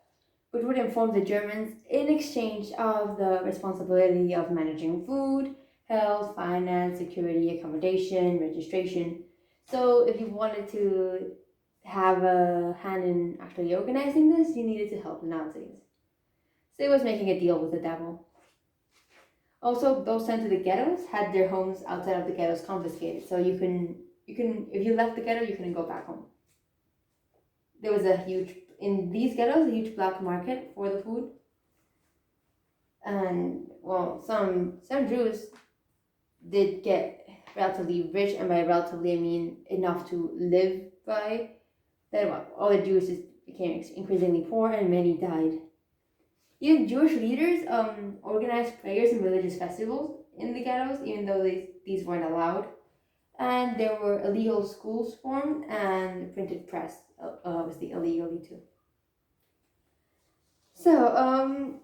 which would inform the Germans in exchange of the responsibility of managing food, health, finance, security, accommodation, registration. So if you wanted to have a hand in actually organizing this, you needed to help the Nazis. So it was making a deal with the devil. Also, those sent to the ghettos had their homes outside of the ghettos confiscated. So you can if you left the ghetto, you couldn't go back home. There was in these ghettos, a huge black market for the food. And well, some Jews did get relatively rich, and by relatively I mean enough to live by. Then all the Jews just became increasingly poor, and many died. Even Jewish leaders organized prayers and religious festivals in the ghettos, even though these weren't allowed. And there were illegal schools formed and printed press, obviously illegally too. So,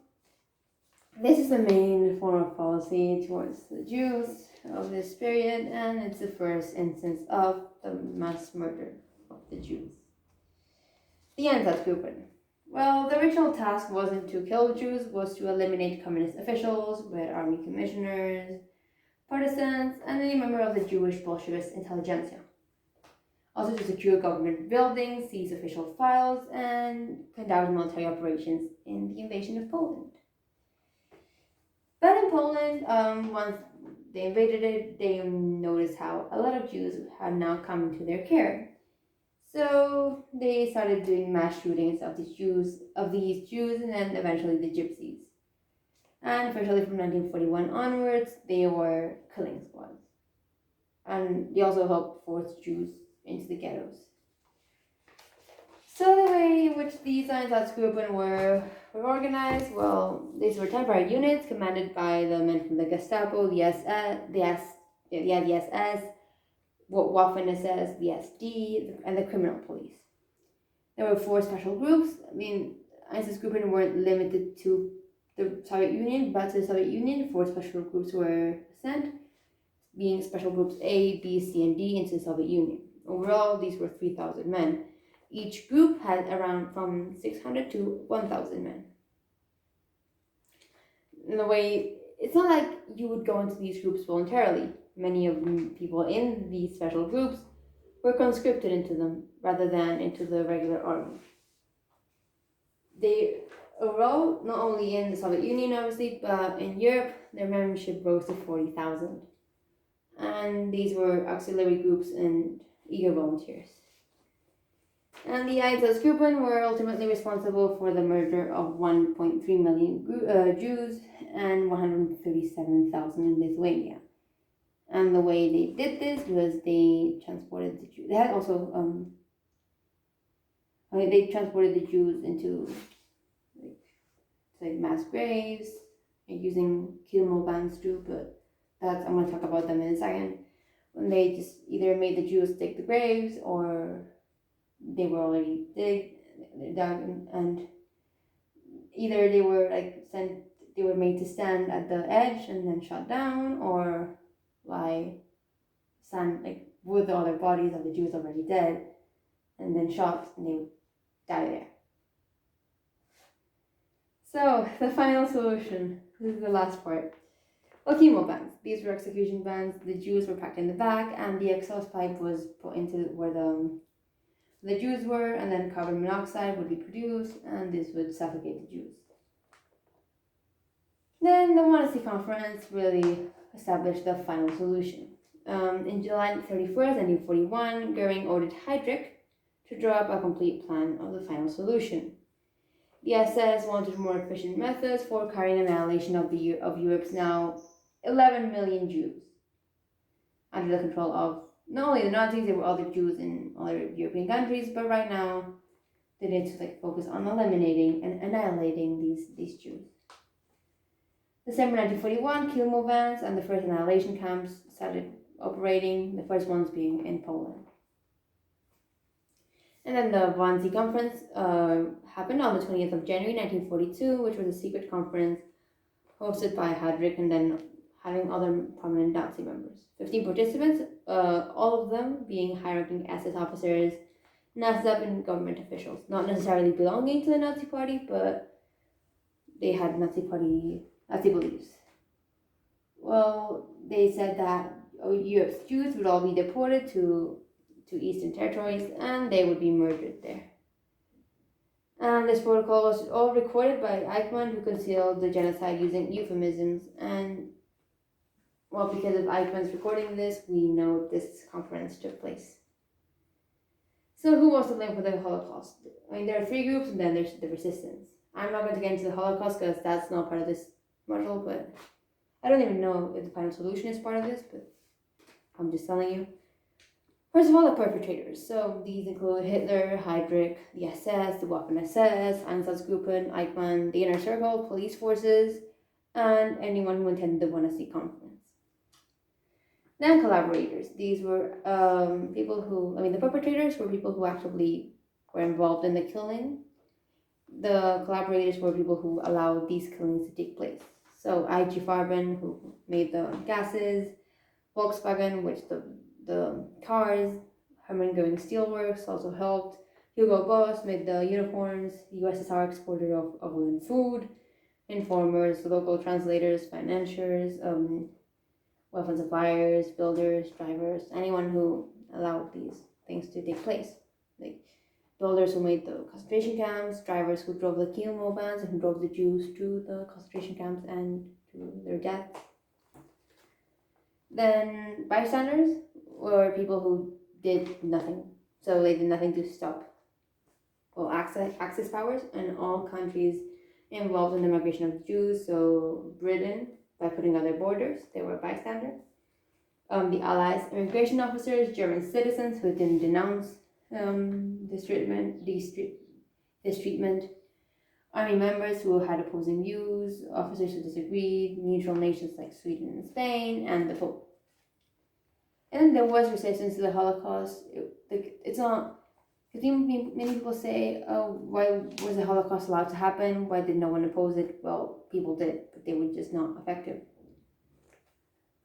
this is the main form of policy towards the Jews of this period, and it's the first instance of the mass murder of the Jews. The Einsatzgruppen. Well, the original task wasn't to kill Jews, was to eliminate communist officials, Red Army commissioners, partisans, and any member of the Jewish Bolshevist intelligentsia. Also to secure government buildings, seize official files, and conduct military operations in the invasion of Poland. But in Poland, once they invaded it, they noticed how a lot of Jews had now come into their care. So they started doing mass shootings of these Jews, and then eventually the Gypsies. And officially from 1941 onwards, they were killing squads. And they also helped force Jews into the ghettos. So the way in which these Einsatzgruppen were organized, well, these were temporary units commanded by the men from the Gestapo, the SS, Waffen SS, the SD, and the criminal police. There were 4 special groups. Einsatzgruppen weren't limited to the Soviet Union, but to the Soviet Union, 4 special groups were sent, being special groups A, B, C, and D into the Soviet Union. Overall, these were 3,000 men. Each group had around from 600 to 1,000 men. In a way, it's not like you would go into these groups voluntarily. Many of the people in these special groups were conscripted into them rather than into the regular army. They overall, not only in the Soviet Union obviously, but in Europe, their membership rose to 40,000. And these were auxiliary groups and eager volunteers. And the Einsatzgruppen were ultimately responsible for the murder of 1.3 million Jews and 137,000 in Lithuania. And the way they did this was they transported the Jews. They had also they transported the Jews into mass graves using kilmobans too, but I'm going to talk about them in a second. When they just either made the Jews dig the graves, or they were already dug, and either they were they were made to stand at the edge and then shot down, or stand with the other bodies of the Jews already dead, and then shot, and they would die there. So, the final solution. This is the last part. Well, chemo bans. These were execution bans. The Jews were packed in the back, and the exhaust pipe was put into where the Jews were, and then carbon monoxide would be produced, and this would suffocate the Jews. Then the Wannsee Conference really established the final solution. In July 31st, 1941, Goering ordered Heydrich to draw up a complete plan of the final solution. The SS wanted more efficient methods for carrying annihilation of Europe's now 11 million Jews under the control of not only the Nazis, there were other Jews in other European countries, but right now they need to focus on eliminating and annihilating these Jews. December 1941, chemo vans and the first annihilation camps started operating, the first ones being in Poland. And then the Wannsee Conference happened on the 20th of January 1942, which was a secret conference hosted by Heydrich and then having other prominent Nazi members. 15 participants, all of them being high-ranking SS officers, NASDAQ and government officials, not necessarily belonging to the Nazi Party, but they had Nazi beliefs. Well, they said that Europe's Jews would all be deported to Eastern territories and they would be murdered there. And this protocol was all recorded by Eichmann, who concealed the genocide using euphemisms. And, well, because of Eichmann's recording this, we know this conference took place. So who was to blame for the Holocaust? I mean, there are three groups and then there's the resistance. I'm not going to get into the Holocaust because that's not part of this module, but I don't even know if the final solution is part of this, but I'm just telling you. First of all, the perpetrators. So these include Hitler, Heydrich, the SS, the Waffen-SS, Einsatzgruppen, Eichmann, the Inner Circle, police forces, and anyone who attended the Wannsee Conference. Then collaborators. These were the perpetrators were people who actively were involved in the killing. The collaborators were people who allowed these killings to take place. So IG Farben, who made the gases, Volkswagen, which the cars, Hermann Goering Steelworks also helped, Hugo Boss made the uniforms, USSR exporter of woolen food, informers, local translators, financiers, weapon suppliers, builders, drivers, anyone who allowed these things to take place. Like builders who made the concentration camps, drivers who drove the chemo vans and who drove the Jews to the concentration camps and to their deaths. Then bystanders were people who did nothing. So they did nothing to stop Axis powers and all countries involved in the migration of Jews. So Britain, by putting on their borders, they were bystanders. The Allies, immigration officers, German citizens who didn't denounce this treatment, army members who had opposing views, officers who disagreed, neutral nations like Sweden and Spain, and the Pope. And then there was resistance to the Holocaust. It's not, because many people say, oh, why was the Holocaust allowed to happen? Why did no one oppose it? Well, people did, but they were just not effective.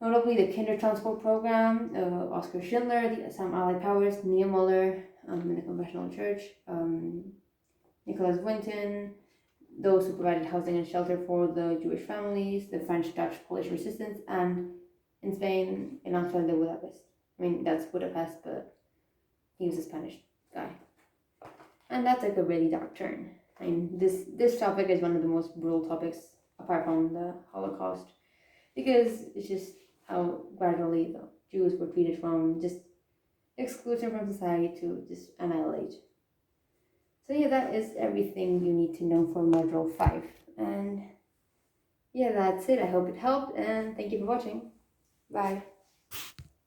Notably, the Kindertransport program, Oskar Schindler, some Allied powers, Niemöller in the Confessional Church, Nicholas Winton, those who provided housing and shelter for the Jewish families, the French, Dutch, Polish resistance, and in Spain, in Australia, Budapest. I mean, that's Budapest, but he was a Spanish guy. And that's like a really dark turn. I mean, this topic is one of the most brutal topics, apart from the Holocaust, because it's just how gradually the Jews were treated from just exclusion from society to just annihilate. So yeah, that is everything you need to know for Module 5. And yeah, that's it. I hope it helped, and thank you for watching. Bye.